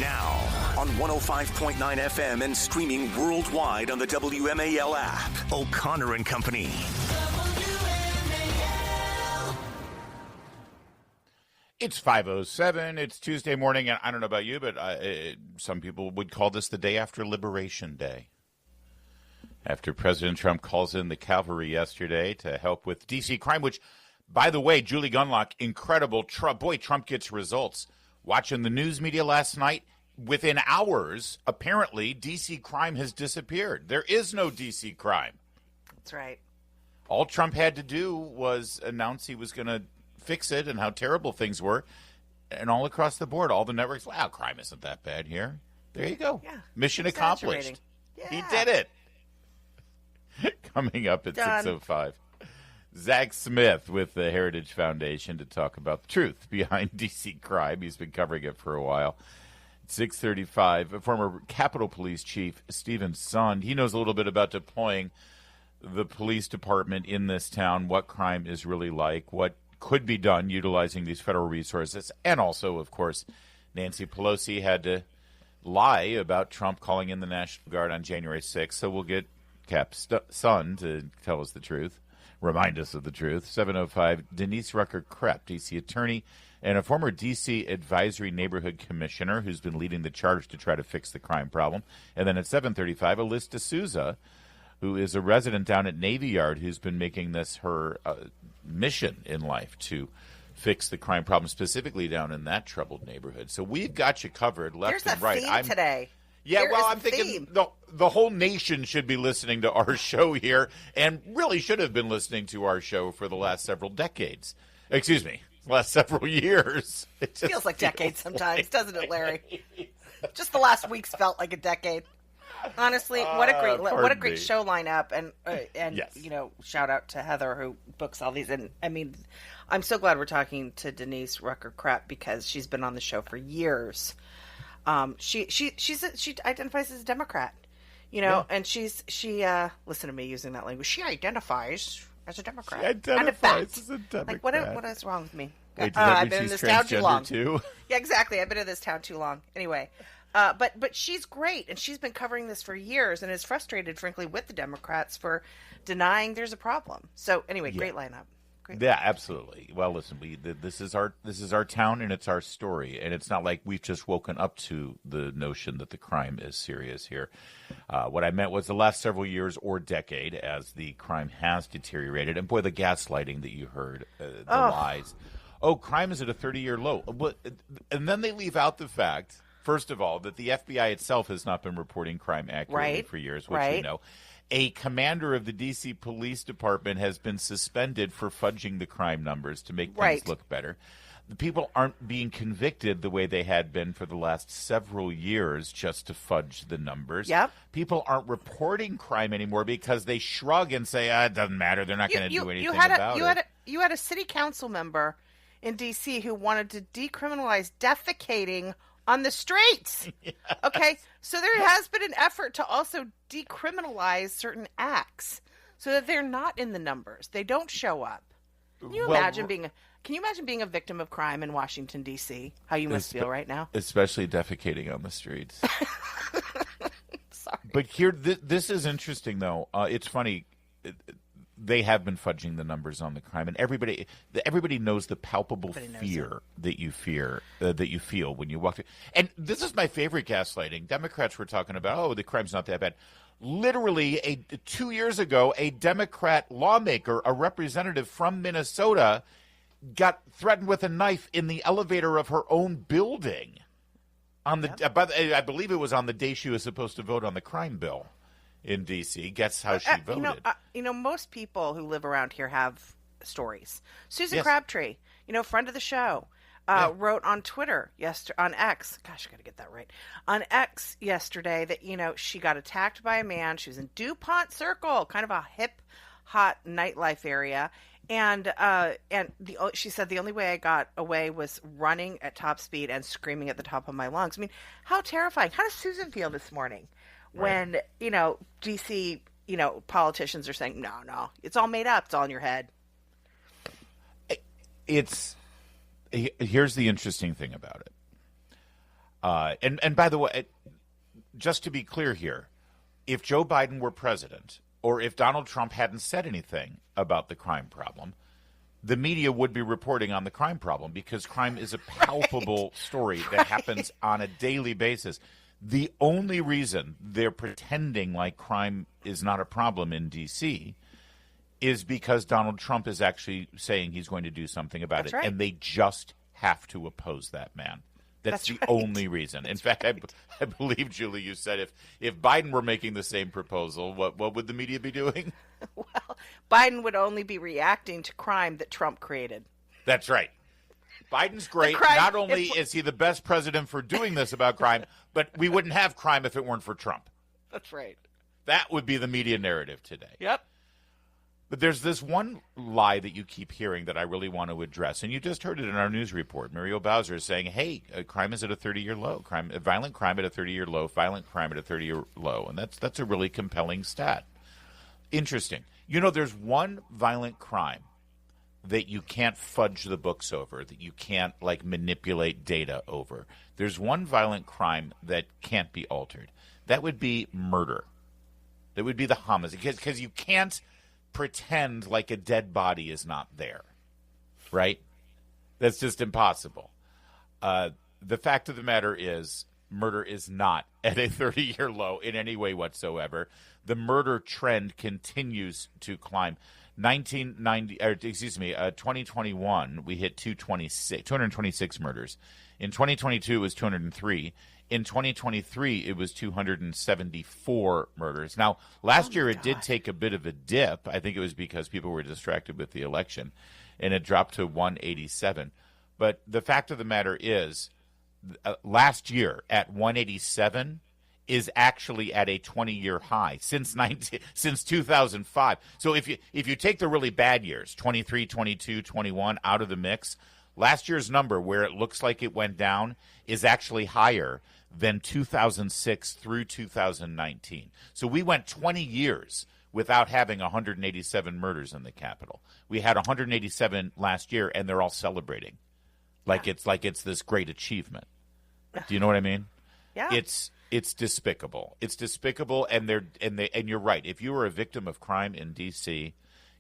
Now, on 105.9 FM and streaming worldwide on the WMAL app, O'Connor and Company. It's 5:07. It's Tuesday morning, and I don't know about you, but some people would call this the day after Liberation Day. After President Trump calls in the cavalry yesterday to help with D.C. crime, which, by the way, Julie Gunlock, incredible. Trump gets results. Watching the news media last night, within hours, apparently, D.C. crime has disappeared. There is no D.C. crime. That's right. All Trump had to do was announce he was going to fix it and how terrible things were. And all across the board, all the networks, wow, crime isn't that bad here. There you go. Yeah. Mission accomplished. Yeah. He did it. Coming up at 6:05. Zach Smith with the Heritage Foundation to talk about the truth behind D.C. crime. He's been covering it for a while. 6:35, former Capitol Police Chief Stephen Sund. He knows a little bit about deploying the police department in this town, what crime is really like, what could be done utilizing these federal resources. And also, of course, Nancy Pelosi had to lie about Trump calling in the National Guard on January 6th. So we'll get Cap's son to tell us the truth, remind us of the truth. 7:05, Denise Rucker-Krepp, D.C. attorney and a former D.C. advisory neighborhood commissioner who's been leading the charge to try to fix the crime problem. And then at 7:35, Alyssa D'Souza, who is a resident down at Navy Yard, who's been making this her mission in life to fix the crime problem, specifically down in that troubled neighborhood. So we've got you covered left There's and right. Theme today. Yeah, Here I'm thinking the whole nation should be listening to our show here and really should have been listening to our show for the last several decades. Excuse me, last several years. It feels like decades sometimes, doesn't it, Larry? Just the last weeks felt like a decade. Honestly, what a great show lineup, and yes. You know, shout out to Heather who books all these. And I mean, I'm so glad we're talking to Denise Rucker-Krepp because she's been on the show for years. She identifies as a Democrat, you know, and she listen to me using that language. She identifies as a Democrat. She identifies as a Democrat. Like what is wrong with me? Wait, I've been in this town too long. Too? Yeah, exactly. I've been in this town too long. Anyway. But she's great, and she's been covering this for years, and is frustrated, frankly, with the Democrats for denying there's a problem. So anyway, great lineup. Yeah, absolutely. Well, listen, this is our town, and it's our story, and it's not like we've just woken up to the notion that the crime is serious here. What I meant was the last several years or decade, as the crime has deteriorated, and boy, the gaslighting that you heard, the lies. Oh, crime is at a 30-year low, and then they leave out the fact. First of all, that the FBI itself has not been reporting crime accurately for years, which we know. A commander of the D.C. Police Department has been suspended for fudging the crime numbers to make things look better. The people aren't being convicted the way they had been for the last several years just to fudge the numbers. Yep. People aren't reporting crime anymore because they shrug and say, it doesn't matter. They're not going to do anything about it. You had a city council member in D.C. who wanted to decriminalize defecating on the streets. Yes. Okay, so there has been an effort to also decriminalize certain acts so that they're not in the numbers. They don't show up. Can you imagine being a victim of crime in Washington, D.C.? How you must feel right now? Especially defecating on the streets. Sorry. But here, this is interesting, though. It's funny. They have been fudging the numbers on the crime, and everybody knows the palpable fear that you feel when you walk through. And this is my favorite gaslighting. Democrats were talking about, the crime's not that bad. Literally, 2 years ago, a Democrat lawmaker, a representative from Minnesota, got threatened with a knife in the elevator of her own building. I believe it was on the day she was supposed to vote on the crime bill in D.C. Guess how she voted. Most people who live around here have stories. Susan Crabtree, friend of the show, wrote on Twitter on X. Gosh, I got to get that right. On X yesterday that, she got attacked by a man. She was in DuPont Circle, kind of a hip, hot nightlife area. And she said the only way I got away was running at top speed and screaming at the top of my lungs. I mean, how terrifying. How does Susan feel this morning when, D.C., politicians are saying, no, it's all made up. It's all in your head. Here's the interesting thing about it. And by the way, just to be clear here, if Joe Biden were president, or if Donald Trump hadn't said anything about the crime problem, the media would be reporting on the crime problem, because crime is a palpable story that happens on a daily basis. The only reason they're pretending like crime is not a problem in D.C. is because Donald Trump is actually saying he's going to do something about That's it. right. And they just have to oppose that man. That's the right. only reason. In fact, I believe, Julie, you said if Biden were making the same proposal, what would the media be doing? Well, Biden would only be reacting to crime that Trump created. That's right. Biden's great. Not only is he the best president for doing this about crime, but we wouldn't have crime if it weren't for Trump. That's right. That would be the media narrative today. Yep. But there's this one lie that you keep hearing that I really want to address, and you just heard it in our news report. Muriel Bowser is saying, hey, crime is at a 30-year low. Violent crime at a 30-year low, violent crime at a 30-year low. And that's a really compelling stat. Interesting. You know, there's one violent crime that you can't fudge the books over, that you can't, like, manipulate data over. There's one violent crime that can't be altered. That would be murder. That would be the homicide. Because you can't pretend like a dead body is not there, right? That's just impossible. The fact of the matter is, murder is not at a 30-year low in any way whatsoever. The murder trend continues to climb. 2021, we hit 226 murders. In 2022, it was 203. In 2023, it was 274 murders. Now, last year it did take a bit of a dip. I think it was because people were distracted with the election, and it dropped to 187. But the fact of the matter is, last year at 187 is actually at a 20-year high since 2005. So if you take the really bad years, 23, 22, 21 out of the mix, last year's number, where it looks like it went down, is actually higher than 2006 through 2019. So we went 20 years without having 187 murders in the Capitol. We had 187 last year, and they're all celebrating like it's this great achievement. Do you know what I mean? Yeah. It's despicable. It's despicable, and you're right. If you were a victim of crime in D.C.,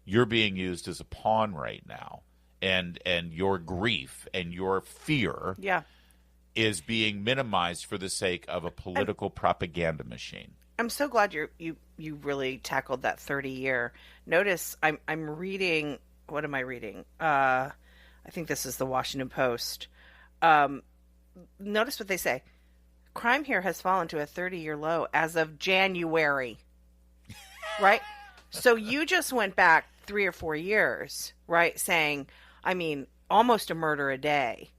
you're being used as a pawn right now, and your grief and your fear is being minimized for the sake of a political propaganda machine. I'm so glad you really tackled that 30-year. Notice I'm reading. What am I reading? I think this is the Washington Post. Notice what they say. Crime here has fallen to a 30-year low as of January. Right? So you just went back 3 or 4 years, right? Saying, I mean, almost a murder a day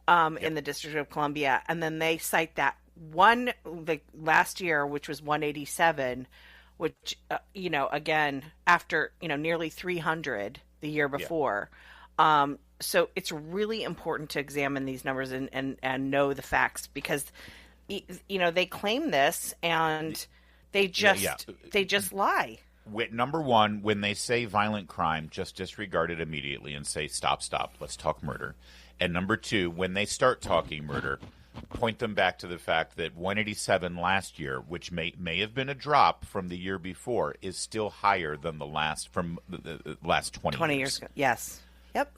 in the District of Columbia. And then they cite that last year, which was 187, which, again, after, nearly 300 the year before. So it's really important to examine these numbers and know the facts, because they claim this and they just lie. Number one, when they say violent crime, just disregard it immediately and say, stop, let's talk murder. And number two, when they start talking murder, point them back to the fact that 187 last year, which may have been a drop from the year before, is still higher than the last 20 years ago. Yes. Yep.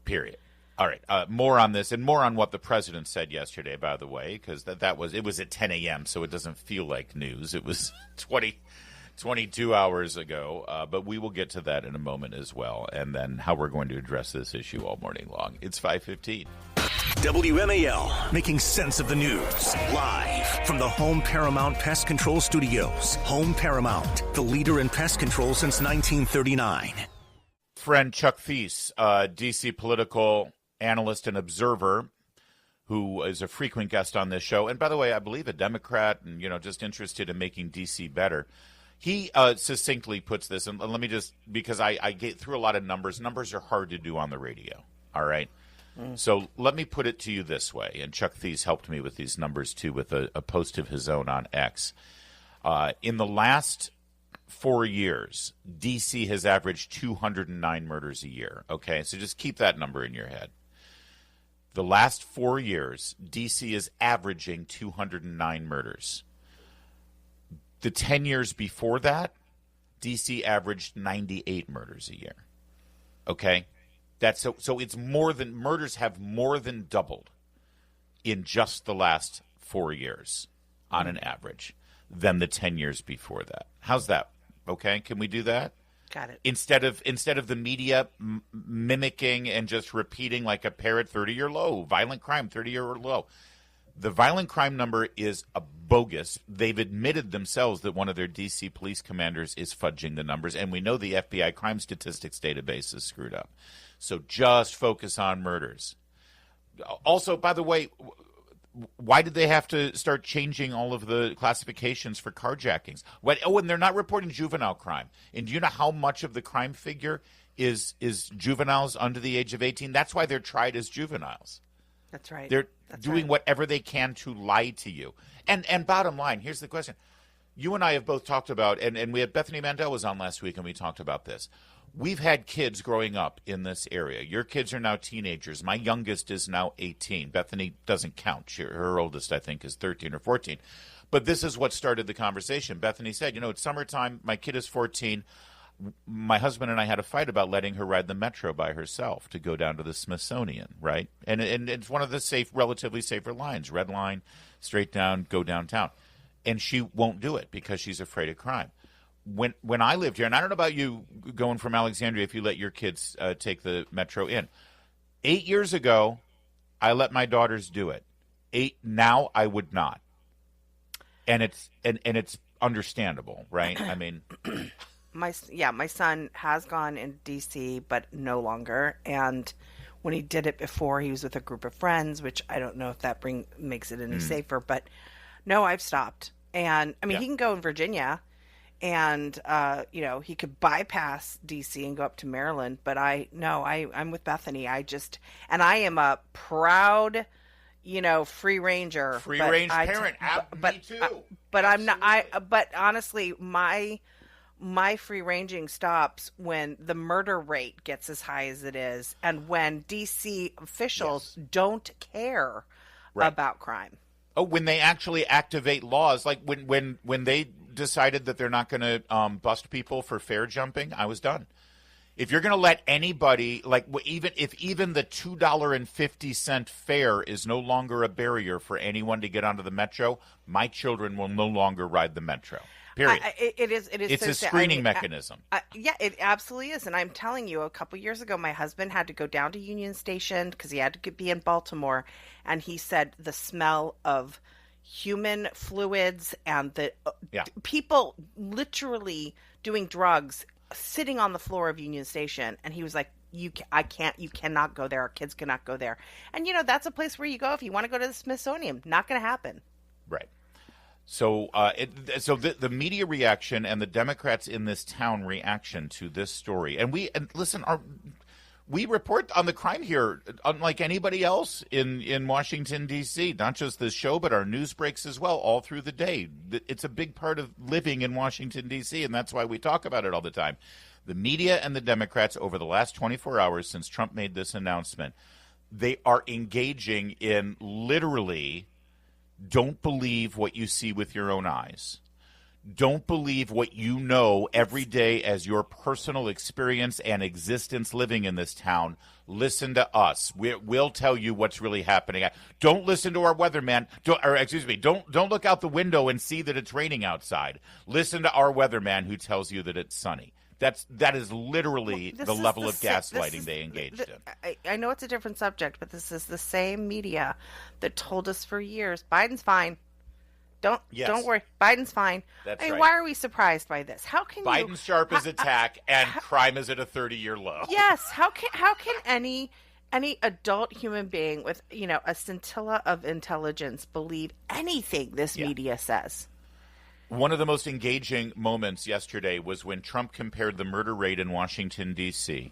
Period. All right. More on this and more on what the president said yesterday, by the way, because it was at 10 a.m., so it doesn't feel like news. It was 22 hours ago, but we will get to that in a moment as well, and then how we're going to address this issue all morning long. It's 5:15. WMAL, making sense of the news. Live from the Home Paramount Pest Control Studios. Home Paramount, the leader in pest control since 1939. Friend Chuck Thies, D.C. political analyst and observer, who is a frequent guest on this show, and by the way, I believe a Democrat and, just interested in making D.C. better. He succinctly puts this, and let me just, because I get through a lot of numbers. Numbers are hard to do on the radio, all right? So let me put it to you this way, and Chuck Thies helped me with these numbers, too, with a post of his own on X. In the last 4 years, D.C. has averaged 209 murders a year, okay? So just keep that number in your head. The last 4 years, D.C. is averaging 209 murders. The 10 years before that, D.C. averaged 98 murders a year. Okay? That's so it's more than, murders have more than doubled in just the last 4 years on an average than the 10 years before that. How's that? Okay? Can we do that? Got it. Instead of the media mimicking and just repeating like a parrot, 30-year low, violent crime, 30-year low. The violent crime number is a bogus. They've admitted themselves that one of their D.C. police commanders is fudging the numbers, and we know the FBI crime statistics database is screwed up. So just focus on murders. Also, by the way, why did they have to start changing all of the classifications for carjackings? And they're not reporting juvenile crime. And do you know how much of the crime figure is juveniles under the age of 18? That's why they're tried as juveniles. That's right. They're doing whatever they can to lie to you. And bottom line, here's the question. You and I have both talked about, and we had Bethany Mandel was on last week, and we talked about this. We've had kids growing up in this area. Your kids are now teenagers. My youngest is now 18. Bethany doesn't count. Her oldest, I think, is 13 or 14. But this is what started the conversation. Bethany said, it's summertime. My kid is 14. My husband and I had a fight about letting her ride the metro by herself to go down to the Smithsonian, right? And it's one of the relatively safer lines. Red line, straight down, go downtown. And she won't do it because she's afraid of crime. When I lived here, and I don't know about you going from Alexandria if you let your kids take the metro in. 8 years ago, I let my daughters do it. Now I would not. And it's understandable, right? I mean, my son has gone in DC, but no longer. And when he did it before, he was with a group of friends, which I don't know if that makes it any safer. But no, I've stopped. And I mean, he can go in Virginia. And, he could bypass D.C. and go up to Maryland. But I'm with Bethany. I am a proud, free ranger. Free range parent. Me too. But I'm not. But honestly, my free ranging stops when the murder rate gets as high as it is, and when D.C. officials don't care about crime. Oh, when they actually activate laws, like when they decided that they're not going to bust people for fare jumping, I was done. If you're going to let anybody, even the $2.50 fare is no longer a barrier for anyone to get onto the metro, my children will no longer ride the metro. Period. It is. It's a screening mechanism. Yeah, it absolutely is. And I'm telling you, a couple years ago, my husband had to go down to Union Station because he had to be in Baltimore, and he said the smell of human fluids and the people literally doing drugs sitting on the floor of Union Station. And he was like, you cannot go there. Our kids cannot go there. And, that's a place where you go if you want to go to the Smithsonian. Not going to happen. Right. So the media reaction and the Democrats in this town reaction to this story. And listen, we report on the crime here, unlike anybody else in Washington, D.C., not just this show, but our news breaks as well all through the day. It's a big part of living in Washington, D.C., and that's why we talk about it all the time. The media and the Democrats over the last 24 hours since Trump made this announcement, they are engaging in literally don't believe what you see with your own eyes. Don't believe what you know every day as your personal experience and existence living in this town. Listen to us. We'll tell you what's really happening. Don't listen to our weatherman. Don't look out the window and see that it's raining outside. Listen to our weatherman who tells you that it's sunny. That is literally the level of gaslighting they engaged in. I know it's a different subject, but this is the same media that told us for years, Biden's fine. Don't worry. Biden's fine. That's right. Why are we surprised by this? How can Biden's sharp as a tack and crime is at a 30-year low? Yes. How can any adult human being with a scintilla of intelligence believe anything this media says? One of the most engaging moments yesterday was when Trump compared the murder rate in Washington, D.C.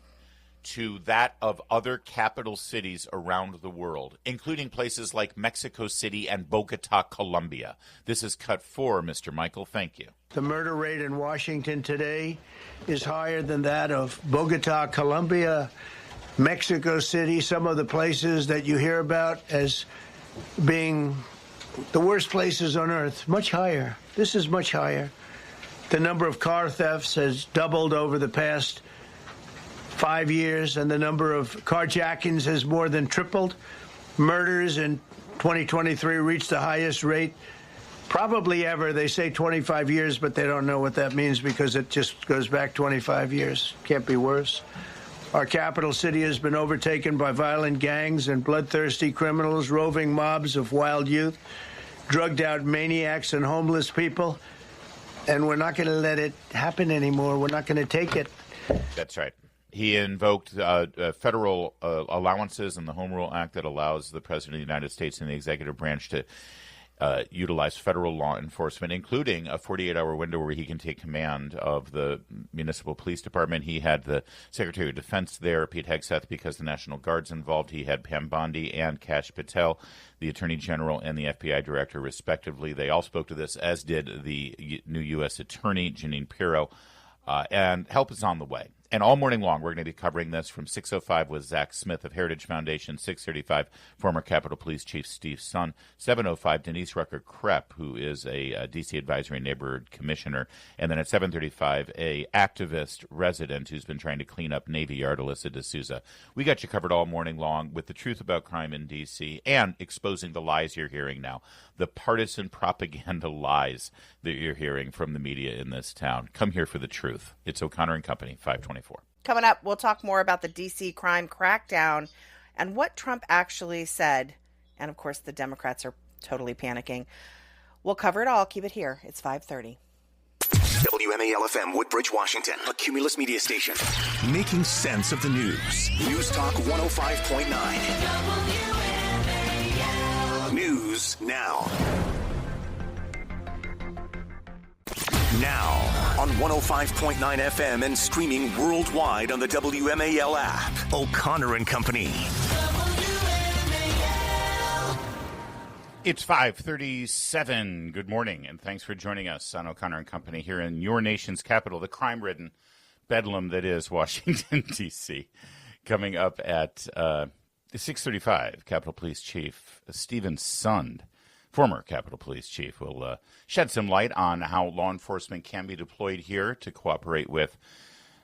to that of other capital cities around the world, including places like Mexico City and Bogota, Colombia. This is cut 4, Mr. Michael. Thank you. The murder rate in Washington today is higher than that of Bogota, Colombia, Mexico City, some of the places that you hear about as being the worst places on earth, much higher. This is much higher. The number of car thefts has doubled over the past 5 years, and the number of carjackings has more than tripled. Murders in 2023 reached the highest rate probably ever. They say 25 years, but they don't know what that means because it just goes back 25 years. Can't be worse. Our capital city has been overtaken by violent gangs and bloodthirsty criminals, roving mobs of wild youth, drugged-out maniacs and homeless people. And we're not going to let it happen anymore. We're not going to take it. That's right. He invoked federal allowances in the Home Rule Act that allows the President of the United States and the executive branch to utilize federal law enforcement, including a 48-hour window where he can take command of the municipal police department. He had the Secretary of Defense there, Pete Hegseth, because the National Guard's involved. He had Pam Bondi and Kash Patel, the Attorney General and the FBI Director, respectively. They all spoke to this, as did the new U.S. Attorney, Jeanine Pirro, and help is on the way. And all morning long, we're going to be covering this from 6:05 with Zach Smith of Heritage Foundation, 6:35, former Capitol Police Chief Steve Sun, 7:05, Denise Rucker-Krepp, who is a D.C. Advisory Neighborhood Commissioner, and then at 7:35, a activist resident who's been trying to clean up Navy Yard, Alyssa D'Souza. We got you covered all morning long with the truth about crime in D.C. and exposing the lies you're hearing now, the partisan propaganda lies that you're hearing from the media in this town. Come here for the truth. It's O'Connor and Company, 524. Coming up, we'll talk more about the D.C. crime crackdown and what Trump actually said. And, of course, the Democrats are totally panicking. We'll cover it all. Keep it here. It's 5:30. WMAL-FM, Woodbridge, Washington. A Cumulus media station. Making sense of the news. News Talk 105.9. News now. Now on 105.9 FM and streaming worldwide on the WMAL app. O'Connor and Company. It's 5:37. Good morning, and thanks for joining us on O'Connor and Company here in your nation's capital, the crime-ridden bedlam that is Washington, D.C. Coming up at 6:35, Capitol Police Chief Stephen Sund, former Capitol Police Chief, will shed some light on how law enforcement can be deployed here to cooperate with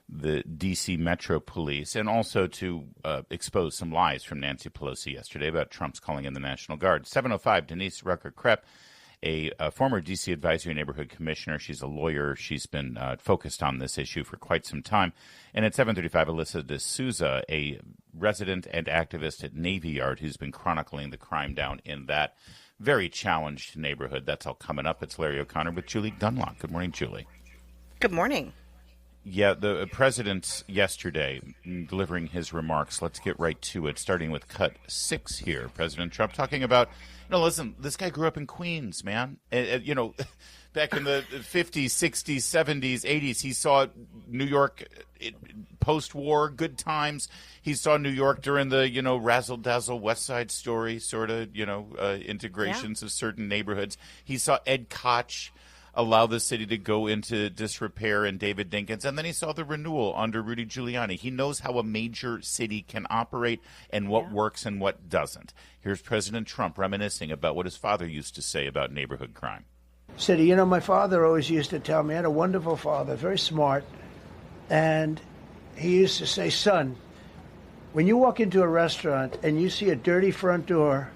the D.C. Metro Police and also to expose some lies from Nancy Pelosi yesterday about Trump's calling in the National Guard. 7:05, Denise Rucker-Krepp, a former D.C. Advisory Neighborhood Commissioner. She's a lawyer. She's been focused on this issue for quite some time. And at 7:35, Alyssa D'Souza, a resident and activist at Navy Yard who's been chronicling the crime down in that very challenged neighborhood. That's all coming up. It's Larry O'Connor with Julie Gunlock. Good morning, Julie. Good morning. Yeah, the president yesterday delivering his remarks. Let's get right to it, starting with cut 6 here. President Trump talking about, listen, this guy grew up in Queens, man. Back in the 50s, 60s, 70s, 80s, he saw New York post-war, good times. He saw New York during the, razzle-dazzle West Side Story sort of, integrations of certain neighborhoods. He saw Ed Koch allow the city to go into disrepair and David Dinkins. And then he saw the renewal under Rudy Giuliani. He knows how a major city can operate and what works and what doesn't. Here's President Trump reminiscing about what his father used to say about neighborhood crime. Said, my father always used to tell me, I had a wonderful father, very smart, and he used to say, son, when you walk into a restaurant and you see a dirty front door,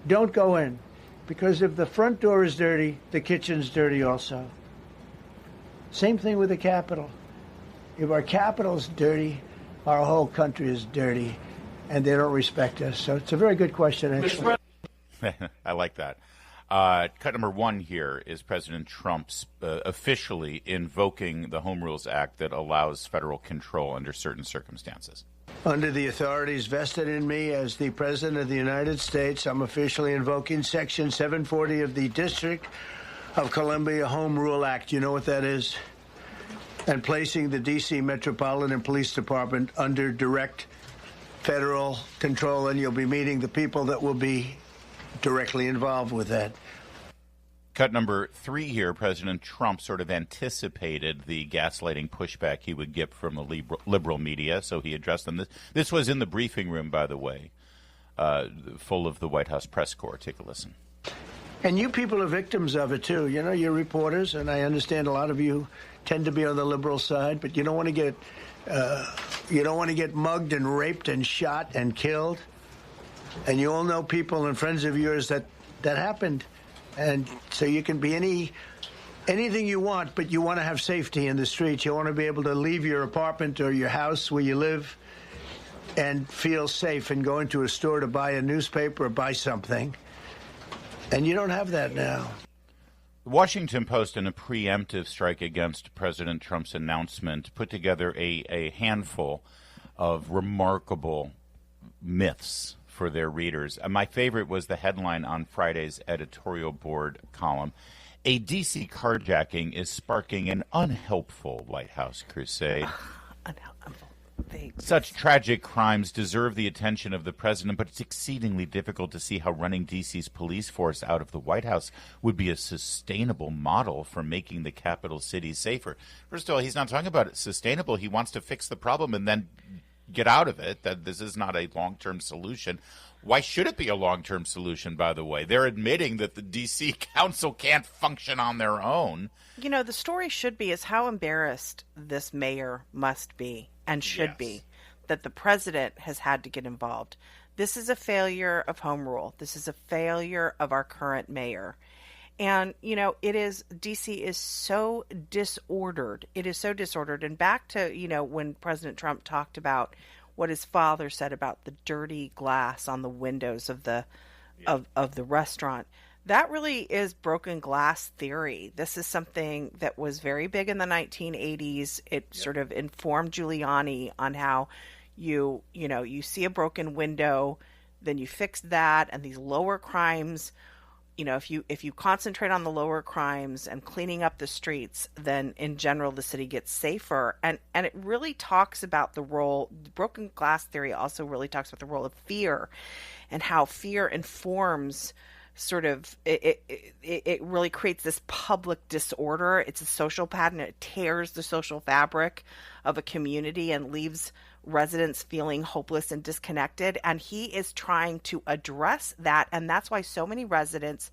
don't go in, because if the front door is dirty, the kitchen's dirty also. Same thing with the Capitol. If our Capitol's dirty, our whole country is dirty, and they don't respect us. So it's a very good question, actually. I like that. Cut number 1 here is President Trump's officially invoking the Home Rules Act that allows federal control under certain circumstances. Under the authorities vested in me as the President of the United States, I'm officially invoking Section 740 of the District of Columbia Home Rule Act. You know what that is? And placing the D.C. Metropolitan Police Department under direct federal control, and you'll be meeting the people that will be directly involved with that. Cut number 3 here. President Trump sort of anticipated the gaslighting pushback he would get from the liberal media, so he addressed them. This was in the briefing room, by the way, full of the White House press corps. Take a listen. And you people are victims of it, too. You know, you're reporters, and I understand a lot of you tend to be on the liberal side, but you don't want to get mugged and raped and shot and killed. And you all know people and friends of yours that happened. And so you can be anything you want, but you want to have safety in the streets. You want to be able to leave your apartment or your house where you live and feel safe and go into a store to buy a newspaper or buy something. And you don't have that now. The Washington Post, in a preemptive strike against President Trump's announcement, put together a handful of remarkable myths for their readers. My favorite was the headline on Friday's editorial board column. A D.C. carjacking is sparking an unhelpful White House crusade. Unhelpful. Such tragic crimes deserve the attention of the president, but it's exceedingly difficult to see how running D.C.'s police force out of the White House would be a sustainable model for making the capital city safer. First of all, he's not talking about it sustainable. He wants to fix the problem and then get out of it, that this is not a long-term solution. Why should it be a long-term solution, by the way? They're admitting that the D.C. Council can't function on their own. You know, the story should be is how embarrassed this mayor must be and should be that the president has had to get involved. This is a failure of home rule. This is a failure of our current mayor. And, you know, D.C. is so disordered. It is so disordered. And back to, you know, when President Trump talked about what his father said about the dirty glass on the windows of the of the restaurant, that really is broken glass theory. This is something that was very big in the 1980s. It sort of informed Giuliani on how you see a broken window, then you fix that, and these lower crimes. You know, if you concentrate on the lower crimes and cleaning up the streets, then in general the city gets safer. And it really talks about the role. Broken glass theory also really talks about the role of fear, and how fear informs sort of it really creates this public disorder. It's a social pattern. It tears the social fabric of a community and leaves residents feeling hopeless and disconnected. And he is trying to address that. And that's why so many residents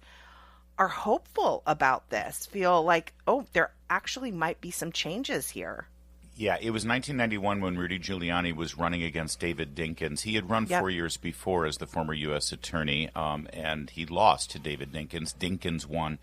are hopeful about this, feel like, oh, there actually might be some changes here. Yeah, it was 1991 when Rudy Giuliani was running against David Dinkins. He had run 4 years before as the former U.S. attorney, and he lost to David Dinkins. Dinkins won,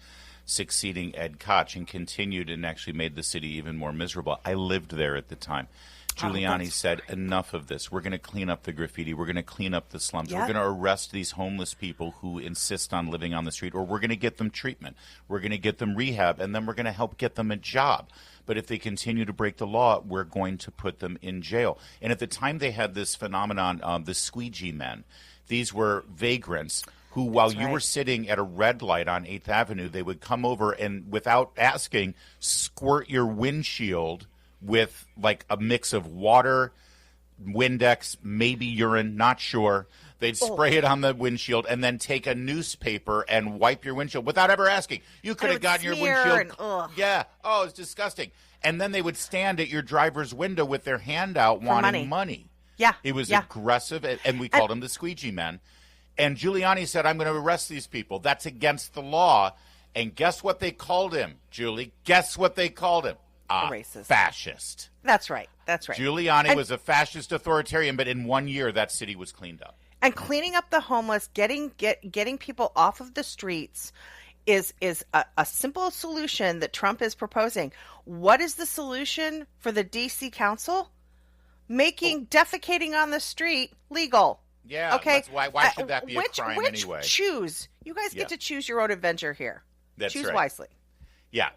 succeeding Ed Koch, and continued and actually made the city even more miserable. I lived there at the time. Giuliani said, enough of this. We're going to clean up the graffiti. We're going to clean up the slums. We're going to arrest these homeless people who insist on living on the street, or we're going to get them treatment. We're going to get them rehab, and then we're going to help get them a job. But if they continue to break the law, we're going to put them in jail. And at the time, they had this phenomenon, the squeegee men. These were vagrants who, while you were sitting at a red light on 8th Avenue, they would come over and, without asking, squirt your windshield with like a mix of water, Windex, maybe urine, not sure. They'd spray it on the windshield and then take a newspaper and wipe your windshield without ever asking. You could have gotten your windshield. Yeah. Oh, it's disgusting. And then they would stand at your driver's window with their hand out wanting money. Yeah. It was aggressive, and we called them the squeegee men. And Giuliani said, I'm going to arrest these people. That's against the law. And guess what they called him, Julie? Guess what they called him? A racist. Fascist. That's right. That's right. Giuliani was a fascist authoritarian, but in 1 year, that city was cleaned up. And cleaning up the homeless, getting people off of the streets is a simple solution that Trump is proposing. What is the solution for the D.C. Council? Making defecating on the street legal. Yeah. Okay. Why should that be a crime anyway? Choose. You guys get to choose your own adventure here. That's choose right. wisely. Yeah,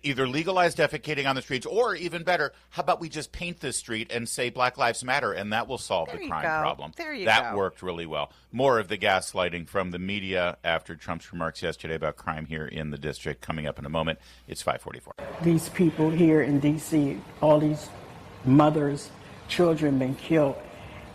either legalize defecating on the streets, or even better, how about we just paint this street and say Black Lives Matter, and that will solve the crime problem. There you go. That worked really well. More of the gaslighting from the media after Trump's remarks yesterday about crime here in the district coming up in a moment. It's 5:44. These people here in D.C., all these mothers, children been killed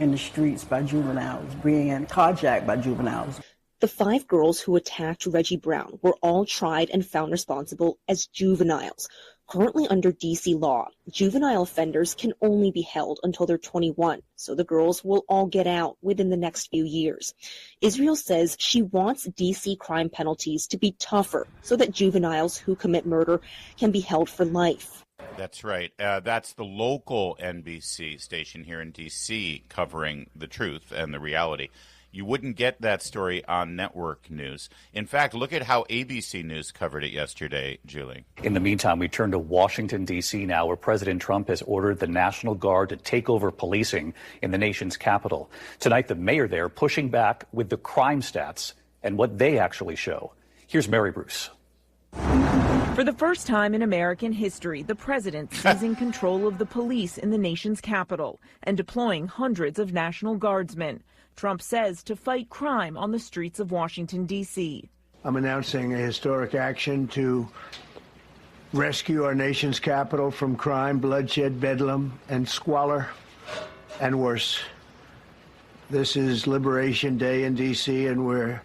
in the streets by juveniles, being carjacked by juveniles. The 5 girls who attacked Reggie Brown were all tried and found responsible as juveniles. Currently under D.C. law, juvenile offenders can only be held until they're 21, so the girls will all get out within the next few years. Israel says she wants D.C. crime penalties to be tougher so that juveniles who commit murder can be held for life. That's right. That's the local NBC station here in D.C. covering the truth and the reality. You wouldn't get that story on network news. In fact, look at how ABC News covered it yesterday, Julie. In the meantime, we turn to Washington, D.C. now, where President Trump has ordered the National Guard to take over policing in the nation's capital. Tonight, the mayor there pushing back with the crime stats and what they actually show. Here's Mary Bruce. For the first time in American history, the president seizing control of the police in the nation's capital and deploying hundreds of National Guardsmen. Trump says to fight crime on the streets of Washington, D.C. I'm announcing a historic action to rescue our nation's capital from crime, bloodshed, bedlam, and squalor, and worse. This is Liberation Day in D.C., and we're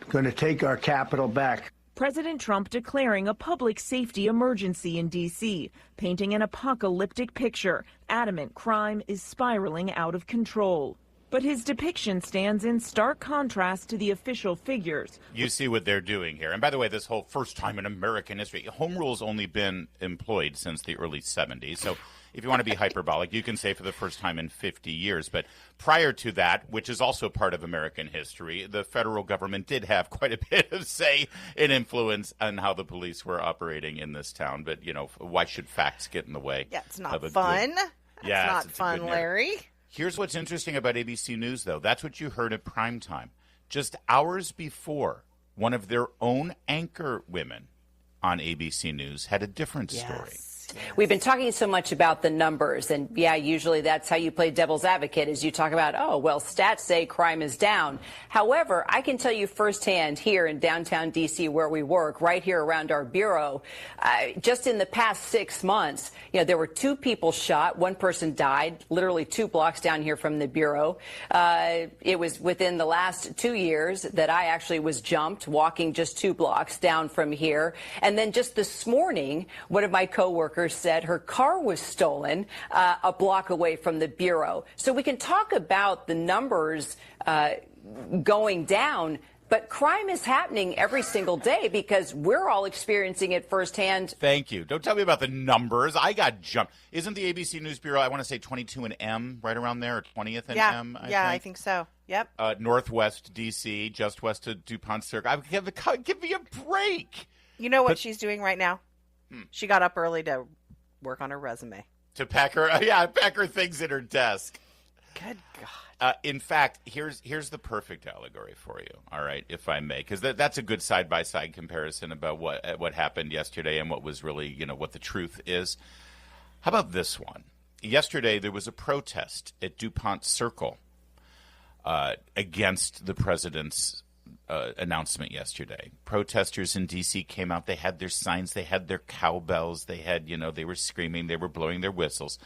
going to take our capital back. President Trump declaring a public safety emergency in D.C., painting an apocalyptic picture, adamant crime is spiraling out of control. But his depiction stands in stark contrast to the official figures. You see what they're doing here. And by the way, this whole first time in American history, home rule's only been employed since the early 70s. So if you want to be hyperbolic, you can say for the first time in 50 years. But prior to that, which is also part of American history, the federal government did have quite a bit of say and influence on how the police were operating in this town. But, you know, why should facts get in the way? Yeah, it's not fun. It's not fun, Larry. Here's what's interesting about ABC News, though. That's what you heard at prime time. Just hours before, one of their own anchor women on ABC News had a different story. We've been talking so much about the numbers, and yeah, usually that's how you play devil's advocate, is you talk about, oh, well, stats say crime is down. However, I can tell you firsthand here in downtown D.C. where we work, right here around our bureau, just in the past 6 months, you know, there were 2 people shot. One person died, literally 2 blocks down here from the bureau. It was within the last 2 years that I actually was jumped, walking just 2 blocks down from here. And then just this morning, one of my coworkers said her car was stolen a block away from the bureau. So we can talk about the numbers going down, but crime is happening every single day because we're all experiencing it firsthand. Thank you. Don't tell me about the numbers. I got jumped. Isn't the ABC News Bureau, I want to say 22 and M, right around there, or 20th and M? I think so. Yep. Northwest D.C., just west of DuPont Circle. Give me a break. You know what she's doing right now? She got up early to work on her resume. To pack her things in her desk. Good God. In fact, here's the perfect allegory for you, all right, if I may, because that's a good side-by-side comparison about what happened yesterday and what was really, you know, what the truth is. How about this one? Yesterday, there was a protest at DuPont Circle against the president's announcement yesterday. Protesters in D.C. came out. They had their signs. They had their cowbells. They had, you know, they were screaming. They were blowing their whistles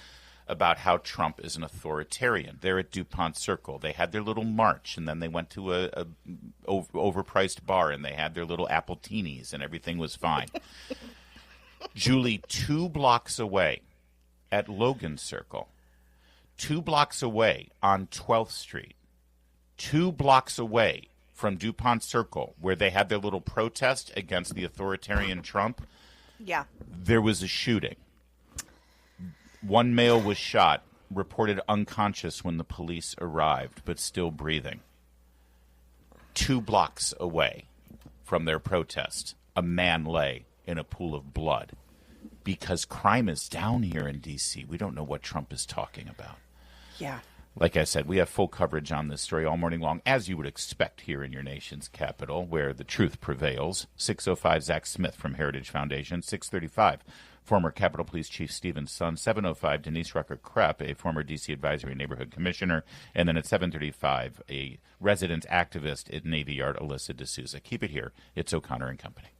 about how Trump is an authoritarian. They're at DuPont Circle. They had their little march, and then they went to a overpriced bar, and they had their little appletinis, and everything was fine. Julie, 2 blocks away at Logan Circle, 2 blocks away on 12th Street, 2 blocks away from DuPont Circle, where they had their little protest against the authoritarian Trump, there was a shooting. 1 male was shot, reported unconscious when the police arrived, but still breathing. 2 blocks away from their protest, a man lay in a pool of blood. Because crime is down here in D.C., we don't know what Trump is talking about. Yeah. Like I said, we have full coverage on this story all morning long, as you would expect here in your nation's capital, where the truth prevails. 6:05, Zach Smith from Heritage Foundation. 6:35, former Capitol Police Chief Stephen's son. 7:05, Denise Rucker-Krepp, a former D.C. Advisory Neighborhood Commissioner. And then at 7:35, a resident activist at Navy Yard, Alyssa D'Souza. Keep it here. It's O'Connor and Company.